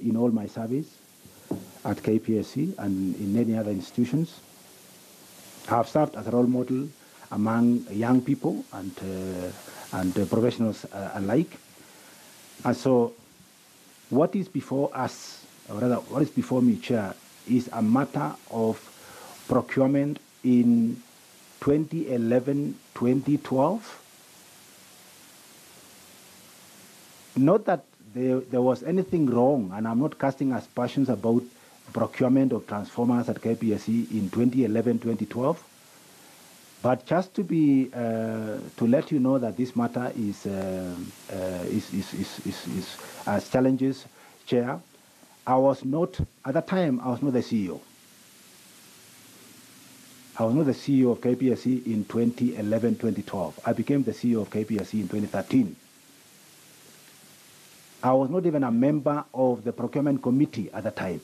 in all my service at KPSC and in many other institutions. I have served as a role model among young people and professionals alike. And so what is before us, or rather what is before me, Chair, is a matter of procurement in 2011-2012. Not that there was anything wrong, and I'm not casting aspersions about procurement of transformers at KPSC in 2011-2012, but just to be to let you know that this matter is as challenges, Chair. I was not at that time. I was not the CEO. I was not the CEO of KPSC in 2011-2012. I became the CEO of KPSC in 2013. I was not even a member of the procurement committee at the time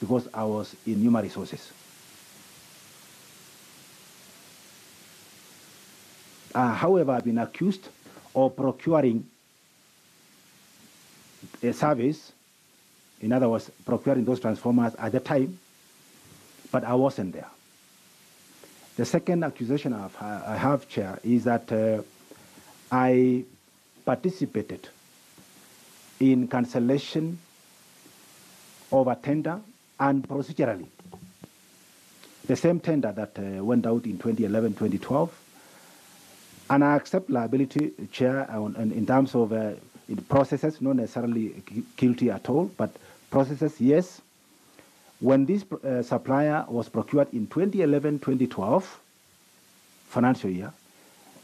because I was in human resources. However, I've been accused of procuring a service, in other words, procuring those transformers at the time, but I wasn't there. The second accusation I have, Chair, is that I participated in cancellation of a tender and procedurally. The same tender that went out in 2011-2012. And I accept liability, Chair, in terms of in processes, not necessarily guilty at all, but processes, yes. When this supplier was procured in 2011-2012 financial year,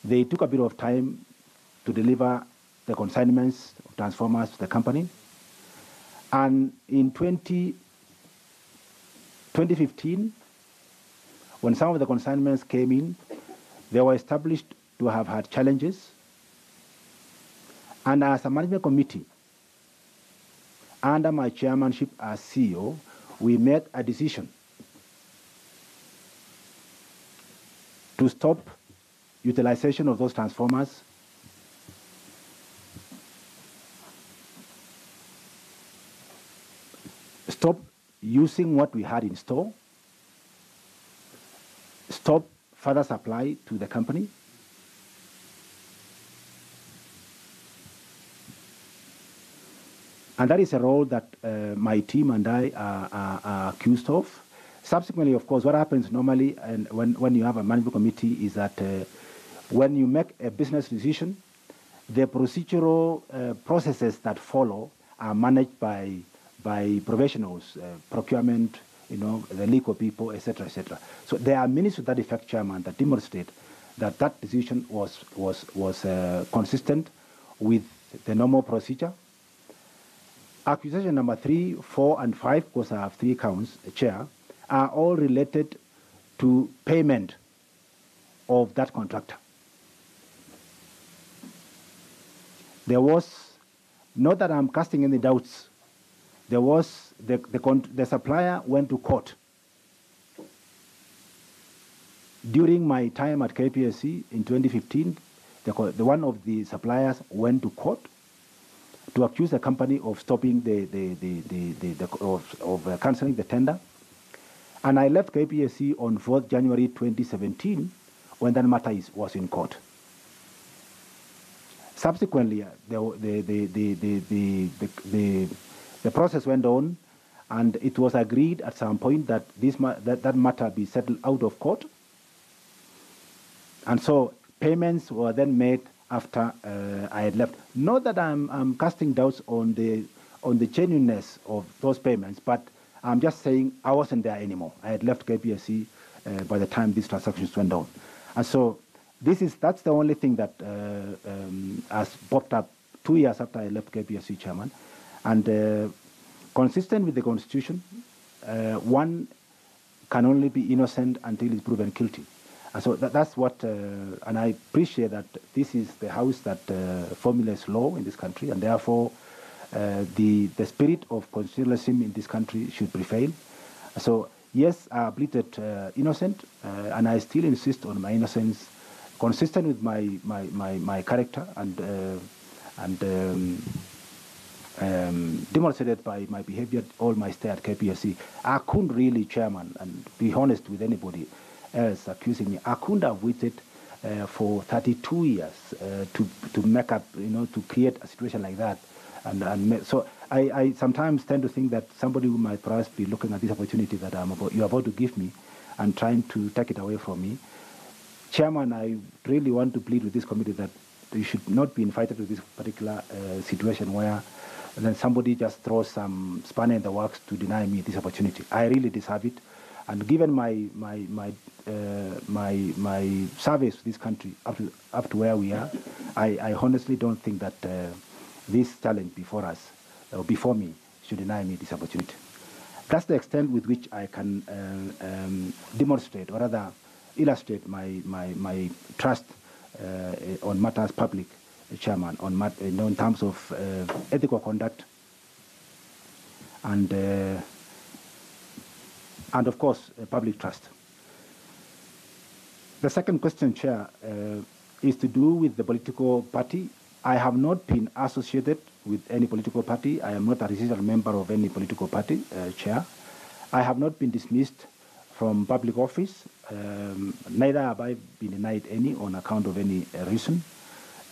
they took a bit of time to deliver the consignments of transformers to the company. And in 2015, when some of the consignments came in, they were established to have had challenges. And as a management committee, under my chairmanship as CEO, we made a decision to stop utilization of those transformers stop using what we had in store, stop further supply to the company, and that is a role that my team and I are accused of. Subsequently, of course, what happens normally and when you have a management committee is that when you make a business decision, the procedural processes that follow are managed by professionals, procurement, the legal people, etc., etc. So there are minutes to that effect, Chairman, that demonstrate that that decision was consistent with the normal procedure. Accusation number 3, 4, and 5, because I have 3 counts, Chair, are all related to payment of that contractor. There was, not that I'm casting any doubts, there was, the supplier went to court. During my time at KPSC in 2015, the one of the suppliers went to court to accuse the company of stopping of cancelling the tender. And I left KPSC on 4th January 2017 when that matter was in court. Subsequently, the process went on, and it was agreed at some point that that matter be settled out of court. And so payments were then made after I had left. Not that I'm casting doubts on the genuineness of those payments, but I'm just saying I wasn't there anymore. I had left KPSC by the time these transactions went on. And so that's the only thing that has popped up 2 years after I left KPSC, Chairman. And consistent with the Constitution, one can only be innocent until he's proven guilty. And so that's what, and I appreciate that this is the house that formulates law in this country, and therefore the spirit of constitutionalism in this country should prevail. So yes, I pleaded innocent, and I still insist on my innocence, consistent with my character and demonstrated by my behavior all my stay at KPSC. I couldn't really, Chairman, and be honest with anybody else accusing me, I couldn't have waited for 32 years to make up, to create a situation like that. So I sometimes tend to think that somebody who might perhaps be looking at this opportunity that you're about to give me and trying to take it away from me. Chairman, I really want to plead with this committee that you should not be invited to this particular situation where then somebody just throws some spanner in the works to deny me this opportunity. I really deserve it, and given my service to this country up to where we are, I honestly don't think that this challenge before us, or before me, should deny me this opportunity. That's the extent with which I can demonstrate, or rather illustrate my trust on matters public, Chairman, in terms of ethical conduct and of course public trust. The second question, Chair, is to do with the political party. I have not been associated with any political party. I am not a registered member of any political party, Chair. I have not been dismissed from public office. Neither have I been denied any on account of any reason.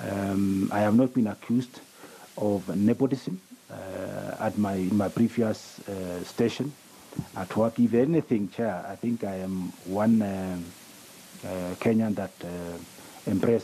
I have not been accused of nepotism in my previous station at work. If anything, Chair, I think I am one Kenyan that embrace